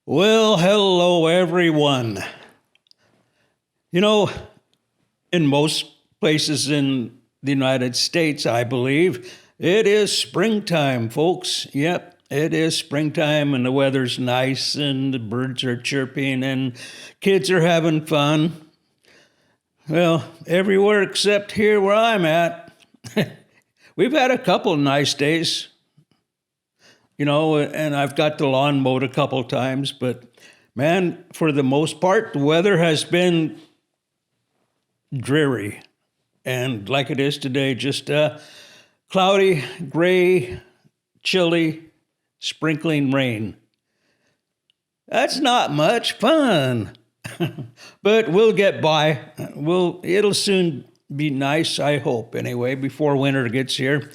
Well, hello everyone. You know, in most places in the United States, I believe, it is springtime, folks. Yep, it is springtime and the weather's nice and the birds are chirping and kids are having fun. Well, everywhere except here where I'm at. We've had a couple nice days, and I've got the lawn mowed a couple times, but man, for the most part, the weather has been dreary. And like it is today, just cloudy, gray, chilly, sprinkling rain. That's not much fun, but we'll get by. It'll soon be nice, I hope, anyway, before winter gets here.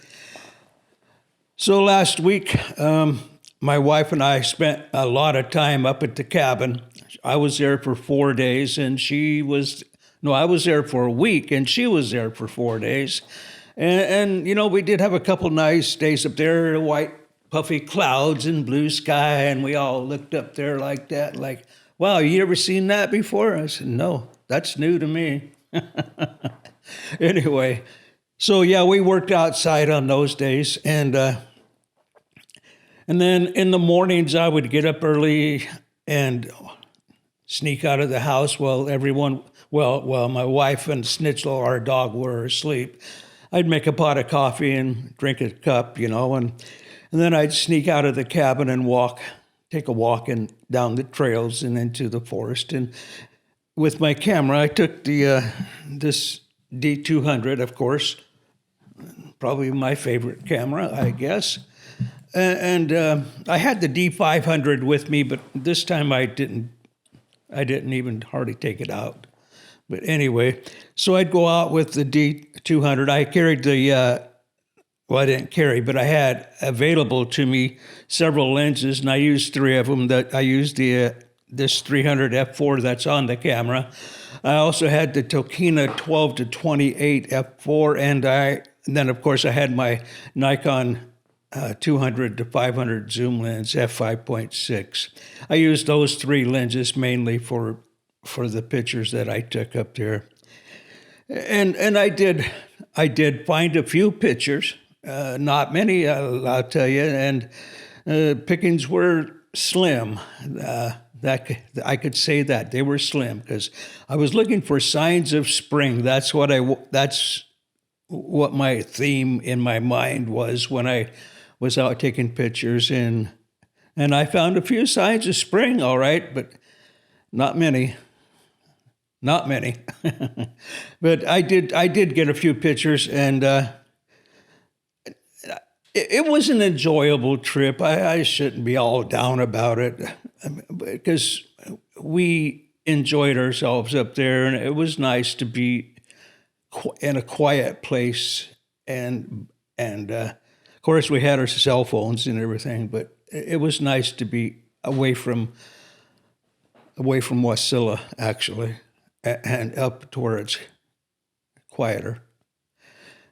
So last week, my wife and I spent a lot of time up at the cabin. I was there for 4 days, and I was there for a week, and she was there for 4 days. And we did have a couple nice days up there, white puffy clouds and blue sky, and we all looked up there like that, like, wow, you ever seen that before? I said, no, that's new to me. Anyway, so yeah, we worked outside on those days, and then in the mornings, I would get up early and sneak out of the house while my wife and Snitzel, our dog, were asleep. I'd make a pot of coffee and drink a cup, and then I'd sneak out of the cabin and take a walk down the trails and into the forest. And with my camera, I took this D200, of course, probably my favorite camera, I guess. And I had the D500 with me, but this time I didn't even hardly take it out. But anyway, so I'd go out with the D200. I carried I didn't carry, but I had available to me several lenses, and I used three of them. I used this 300 f4 that's on the camera. I also had the Tokina 12 to 28 f4, and then of course I had my Nikon 200 to 500 zoom lens f5.6. I used those three lenses mainly for the pictures that I took up there, and I did find a few pictures, not many, I'll tell you, and pickings were slim. That I could say that they were slim because I was looking for signs of spring. That's what my theme in my mind was when I was out taking pictures, and I found a few signs of spring, all right, but not many. Not many. But I did get a few pictures, and it was an enjoyable trip. I shouldn't be all down about it because we enjoyed ourselves up there, and it was nice to be in a quiet place, and of course we had our cell phones and everything, but it was nice to be away from Wasilla, actually, and up to where it's quieter.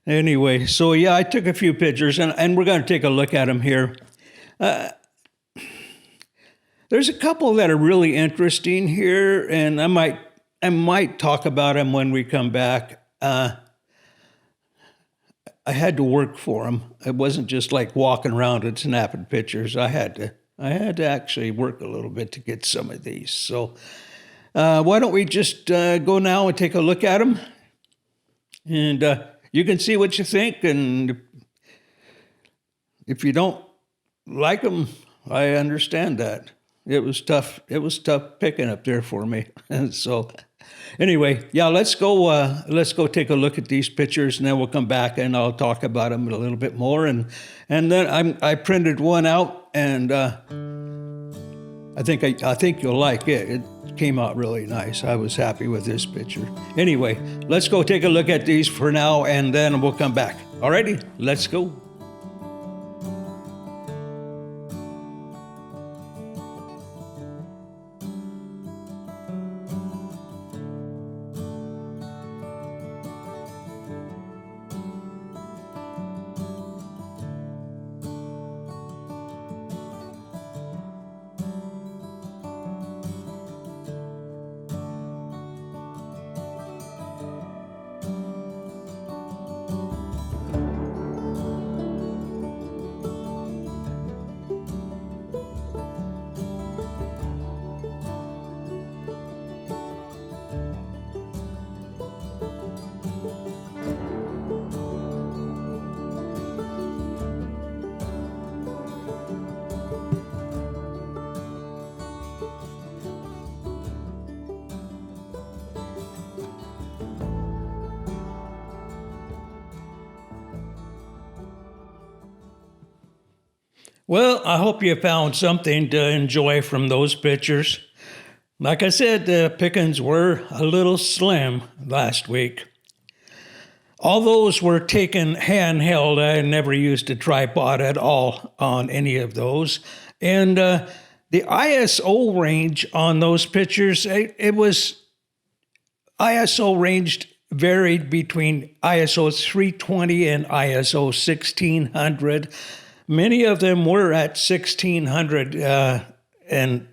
Anyway, so yeah, I took a few pictures, and we're going to take a look at them here. There's a couple that are really interesting here, and I might talk about them when we come back. I had to work for them. It wasn't just like walking around and snapping pictures. I had to actually work a little bit to get some of these. So why don't we just go now and take a look at them, and you can see what you think. And if you don't like them, I understand that. It was tough. It was tough picking up there for me. And so anyway, yeah, let's go take a look at these pictures, and then we'll come back and I'll talk about them a little bit more. And then I printed one out, and I think you'll like it. It came out really nice. I was happy with this picture. Anyway, let's go take a look at these for now, and then we'll come back. Alrighty, let's go. Well, I hope you found something to enjoy from those pictures. Like I said, the pickings were a little slim last week. All those were taken handheld. I never used a tripod at all on any of those. And the ISO range on those pictures, it was ISO ranged varied between ISO 320 and ISO 1600. Many of them were at 1600, and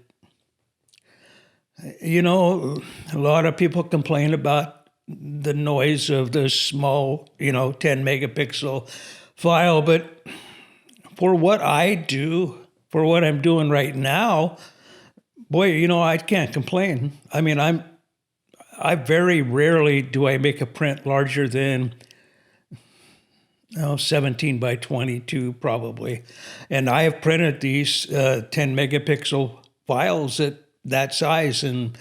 you know, a lot of people complain about the noise of the small, 10 megapixel file, but for what I do, for what I'm doing right now, boy, I can't complain. I mean, I very rarely do I make a print larger than 17 by 22 probably. And I have printed these 10 megapixel files at that size, and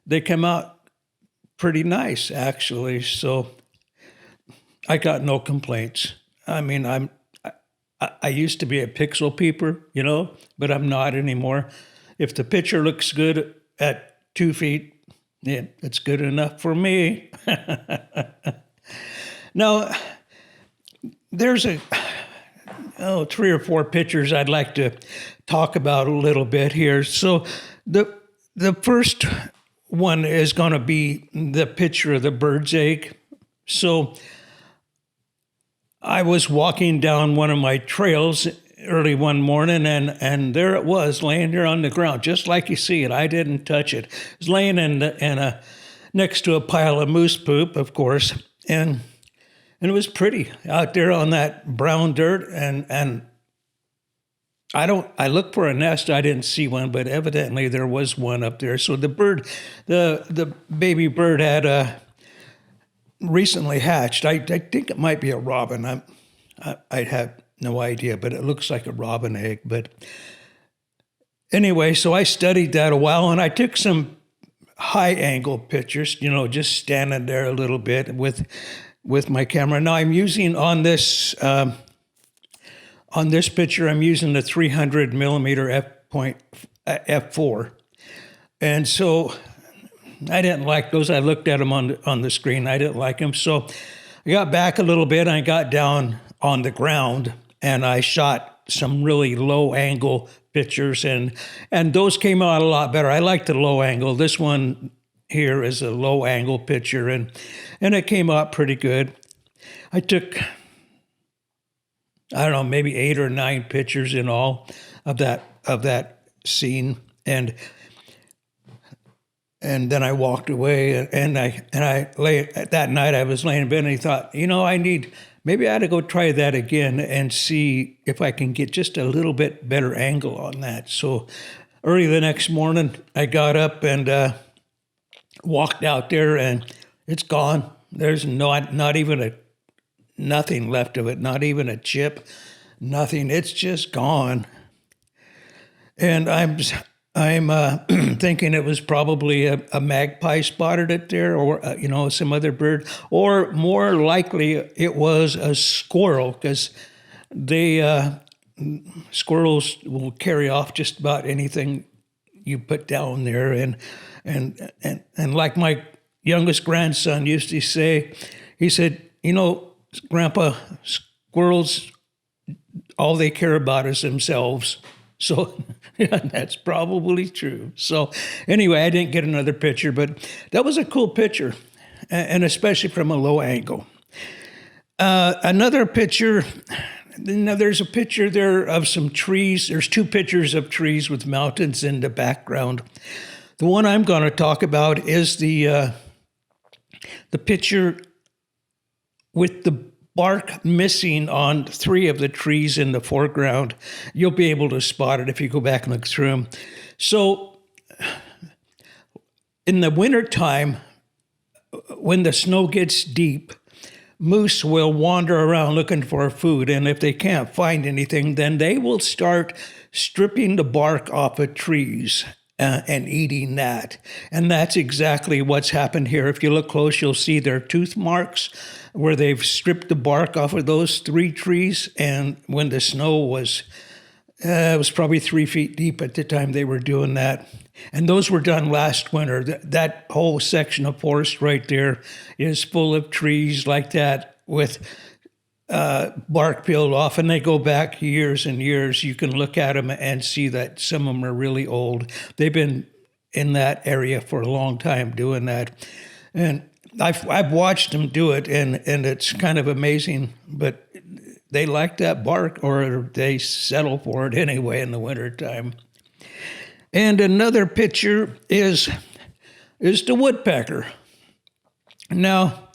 they come out pretty nice, actually. So I got no complaints. I mean, I used to be a pixel peeper, but I'm not anymore. If the picture looks good at 2 feet, yeah, it's good enough for me. Now, there's 3 or 4 pictures I'd like to talk about a little bit here. So the first one is going to be the picture of the bird's egg. So I was walking down one of my trails early one morning, and there it was, laying there on the ground, just like you see it. I didn't touch it. It was laying next to a pile of moose poop, of course, and it was pretty out there on that brown dirt. And I looked for a nest. I didn't see one, but evidently there was one up there. So the bird, the baby bird had recently hatched. I think it might be a robin. I have no idea, but it looks like a robin egg. But anyway, so I studied that a while, and I took some high angle pictures, just standing there a little bit with my camera. Now I'm using on this picture, I'm using the 300 millimeter f4. And so I didn't like those. I looked at them on the screen. I didn't like them. So I got back a little bit. I got down on the ground, and I shot some really low angle pictures, and those came out a lot better. I like the low angle. This one here is a low angle picture, and it came out pretty good. I took, I don't know, maybe 8 or 9 pictures in all of that scene, and then I walked away, and I lay that night. I was laying in bed, and I thought, maybe I ought to go try that again and see if I can get just a little bit better angle on that. So early the next morning, I got up and walked out there, and it's gone. There's not even nothing left of it, not even a chip, nothing. It's just gone. And I'm thinking it was probably a magpie spotted it there, or some other bird, or more likely it was a squirrel, because squirrels will carry off just about anything you put down there, and like my youngest grandson used to say, he said, Grandpa, squirrels, all they care about is themselves. So that's probably true. So anyway, I didn't get another picture, but that was a cool picture, and especially from a low angle. Another picture, there's a picture there of some trees. There's 2 pictures of trees with mountains in the background. The one I'm going to talk about is the picture with the bark missing on 3 of the trees in the foreground. You'll be able to spot it if you go back and look through them. So in the wintertime, when the snow gets deep, moose will wander around looking for food. And if they can't find anything, then they will start stripping the bark off of trees and eating that. And that's exactly what's happened here. If you look close, you'll see their tooth marks where they've stripped the bark off of those 3 trees. And when the snow was It was probably 3 feet deep at the time they were doing that. And those were done last winter. That whole section of forest right there is full of trees like that with bark peeled off, and they go back years and years. You can look at them and see that some of them are really old. They've been in that area for a long time doing that. And I've watched them do it, and it's kind of amazing, but they like that bark, or they settle for it anyway in the wintertime. And another picture is the woodpecker. Now,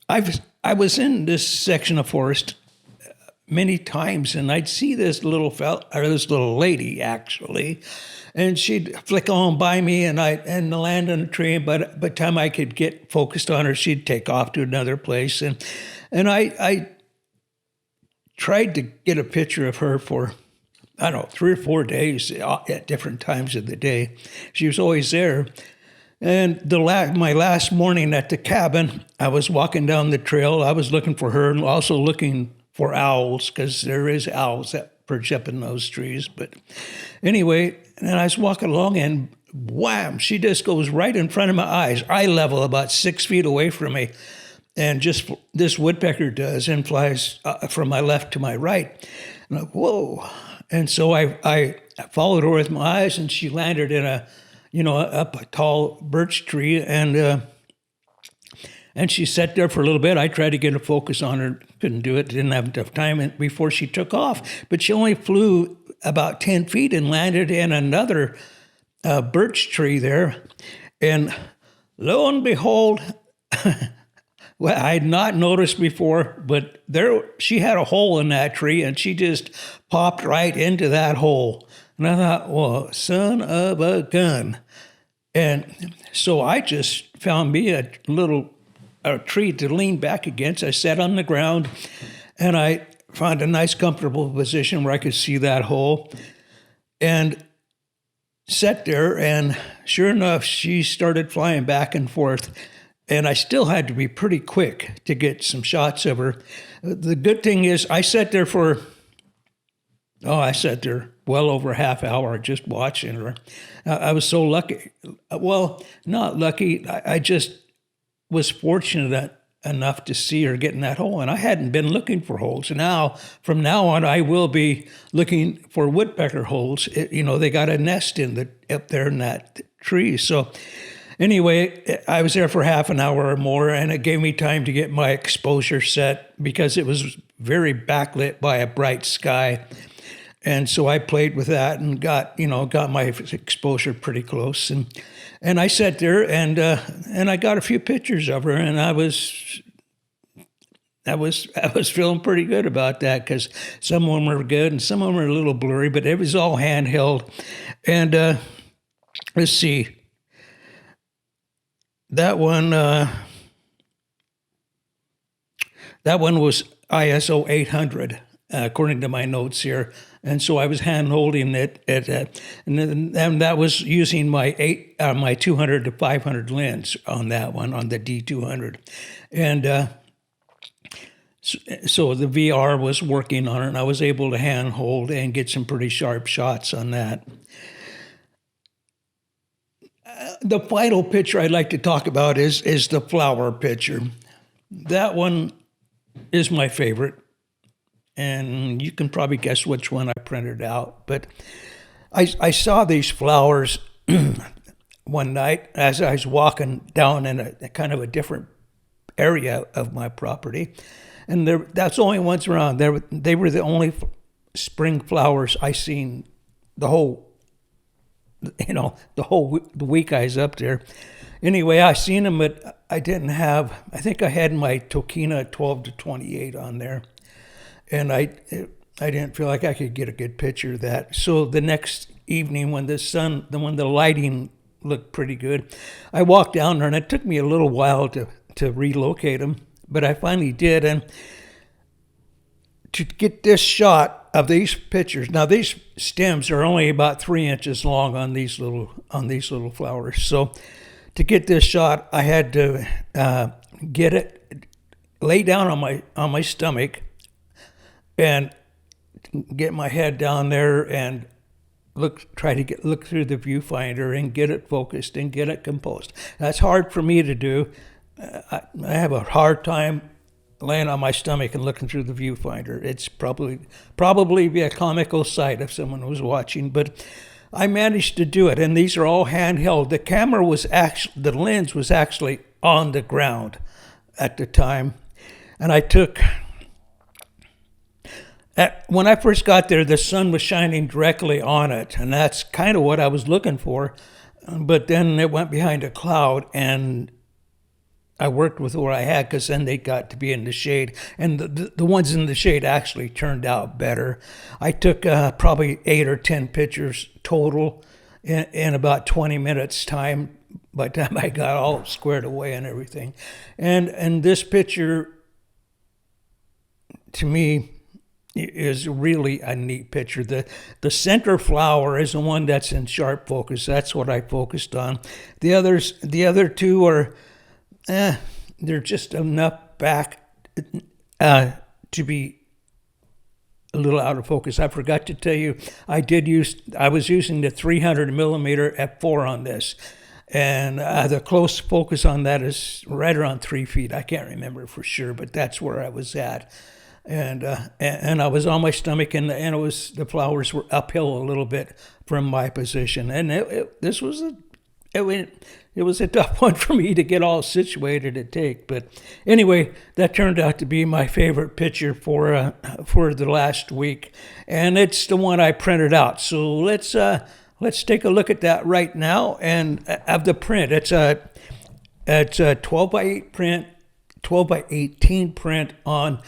I was in this section of forest many times, and I'd see this little this little lady actually, and she'd flick on by me, and land on a tree. But by the time I could get focused on her, she'd take off to another place, and I tried to get a picture of her for, I don't know, 3 or 4 days at different times of the day. She was always there. And my last morning at the cabin, I was walking down the trail. I was looking for her and also looking for owls, because there is owls that perch up in those trees. But anyway, and I was walking along, and wham, she just goes right in front of my eyes, eye level, about 6 feet away from me. And just this woodpecker does, and flies from my left to my right. And I'm like, whoa. And so I followed her with my eyes, and she landed in up a tall birch tree, and she sat there for a little bit. I tried to get a focus on her, couldn't do it, didn't have enough time before she took off. But she only flew about 10 feet and landed in another birch tree there. And lo and behold, well, I had not noticed before, but she had a hole in that tree, and she just popped right into that hole. And I thought, well, son of a gun. And so I just found me a tree to lean back against. I sat on the ground, and I found a nice, comfortable position where I could see that hole, and sat there. And sure enough, she started flying back and forth. And I still had to be pretty quick to get some shots of her. The good thing is I sat there well over a half hour just watching her. I was so lucky. Well, not lucky. I just was fortunate enough to see her get in that hole. And I hadn't been looking for holes. Now, from now on, I will be looking for woodpecker holes. They got a nest up there in that tree. So anyway, I was there for half an hour or more, and it gave me time to get my exposure set because it was very backlit by a bright sky. And so I played with that and got my exposure pretty close. And I sat there and I got a few pictures of her, and I was feeling pretty good about that, because some of them were good and some of them were a little blurry, but it was all handheld. And let's see. That one was ISO 800, according to my notes here. And so I was hand holding it, and that was using my 200 to 500 lens on that one, on the D200. And so the VR was working on it, and I was able to hand hold and get some pretty sharp shots on that. The final picture I'd like to talk about is the flower picture. That one is my favorite, and you can probably guess which one I printed out. But I saw these flowers one night as I was walking down in a kind of a different area of my property, and that's the only ones around. They were the only spring flowers I seen the whole week I was up there. Anyway, I seen them, but I think I had my Tokina 12 to 28 on there. And I didn't feel like I could get a good picture of that. So the next evening when the lighting looked pretty good, I walked down there, and it took me a little while to relocate them, but I finally did. And to get this shot of these pictures, now these stems are only about 3 inches long on these little flowers. So to get this shot, I had to lay down on my stomach and get my head down there and try to look through the viewfinder and get it focused and get it composed. That's hard for me to do. I have a hard time laying on my stomach and looking through the viewfinder. It's probably be a comical sight if someone was watching, but I managed to do it. And these are all handheld. The lens was actually on the ground at the time, and when I first got there, the sun was shining directly on it, and that's kind of what I was looking for. But then it went behind a cloud, and I worked with what I had, because then they got to be in the shade. And the ones in the shade actually turned out better. I took probably 8 or 10 pictures total in about 20 minutes time by the time I got all squared away and everything. And this picture, to me, is really a neat picture. The center flower is the one that's in sharp focus. That's what I focused on. The other two are, they're just enough back to be a little out of focus. I forgot to tell you, I was using the 300 millimeter f4 on this, and the close focus on that is right around 3 feet. I can't remember for sure, but that's where I was at. And I was on my stomach, and the flowers were uphill a little bit from my position, and it was a tough one for me to get all situated to take. But anyway, that turned out to be my favorite picture for the last week, and it's the one I printed out. So let's take a look at that right now, and of the print. It's a 12 by 8 print, 12 by 18 print on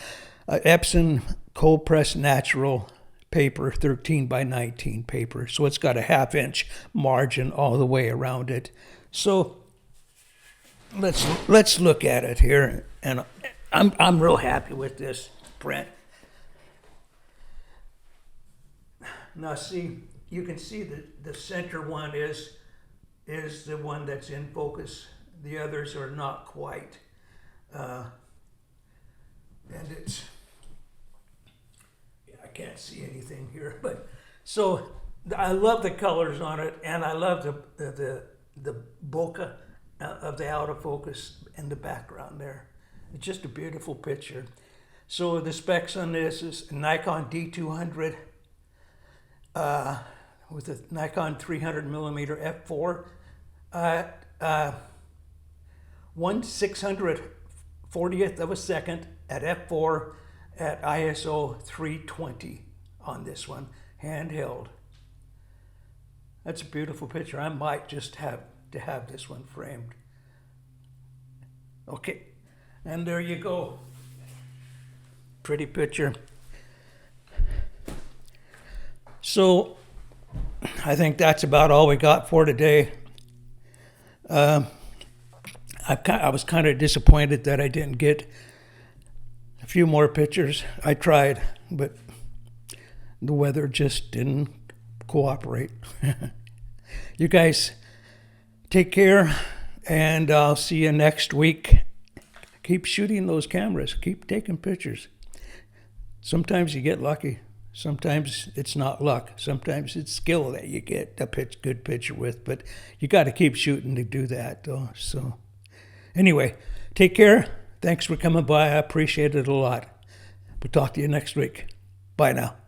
Epson cold press natural paper, 13 by 19 paper. So it's got a 1/2 inch margin all the way around it. So let's look at it here, and I'm real happy with this print. Now see, you can see that the center one is the one that's in focus. The others are not quite. And I can't see anything here, but so I love the colors on it, and I love the bokeh of the out of focus in the background there. It's just a beautiful picture. So the specs on this is Nikon D200 with a Nikon 300 millimeter f4, 1/640th of a second at f4 at ISO 320 on this one, handheld. That's a beautiful picture. I might just have to have this one framed. Okay, and there you go. Pretty picture. So I think that's about all we got for today. I was kind of disappointed that I didn't get a few more pictures. I tried, but the weather just didn't cooperate. You guys take care, and I'll see you next week. Keep shooting those cameras. Keep taking pictures. Sometimes you get lucky. Sometimes it's not luck. Sometimes it's skill that you get a good picture with, but you got to keep shooting to do that, though. So anyway, take care. Thanks for coming by. I appreciate it a lot. We'll talk to you next week. Bye now.